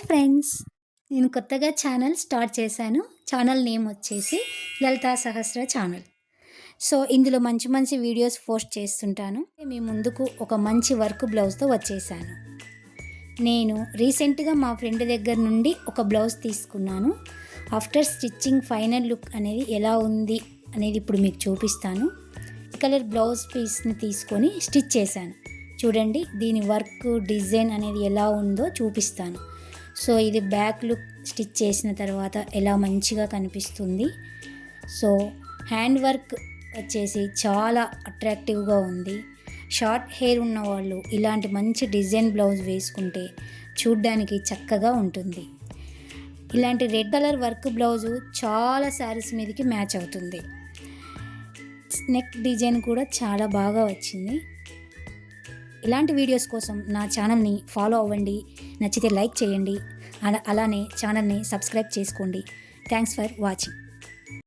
Friends, నేను కొత్తగా channel start చేశాను. ఛానల్ నేమ్ వచ్చేసి లలితా సహస్ర ఛానల్. సో ఇందులో మంచి మంచి వీడియోస్ పోస్ట్ చేస్తుంటాను. మీ ముందుకు ఒక మంచి వర్క్ బ్లౌజ్తో వచ్చేసాను. నేను రీసెంట్గా మా ఫ్రెండ్ దగ్గర నుండి ఒక బ్లౌజ్ తీసుకున్నాను. ఆఫ్టర్ స్టిచ్చింగ్ ఫైనల్ లుక్ అనేది ఎలా ఉంది అనేది ఇప్పుడు మీకు చూపిస్తాను. కలర్ బ్లౌజ్ పీస్ని తీసుకొని స్టిచ్ చేశాను. చూడండి, దీని వర్క్ డిజైన్ అనేది ఎలా ఉందో చూపిస్తాను. సో ఇది బ్యాక్ లుక్ స్టిచ్ చేసిన తర్వాత ఎలా మంచిగా కనిపిస్తుంది. సో హ్యాండ్ వర్క్ వచ్చేసి చాలా అట్రాక్టివ్గా ఉంది. షార్ట్ హెయిర్ ఉన్న వాళ్ళు ఇలాంటి మంచి డిజైన్ బ్లౌజ్ వేసుకుంటే చూడ్డానికి చక్కగా ఉంటుంది. ఇలాంటి రెడ్ కలర్ వర్క్ బ్లౌజు చాలా శారీస్ మీదకి మ్యాచ్ అవుతుంది. నెక్ డిజైన్ కూడా చాలా బాగా వచ్చింది. ఇలాంటి వీడియోస్ కోసం నా ఛానల్ని ఫాలో అవ్వండి. నచ్చితే లైక్ చేయండి. అలానే ఛానల్ని సబ్స్క్రైబ్ చేసుకోండి. Thanks for watching.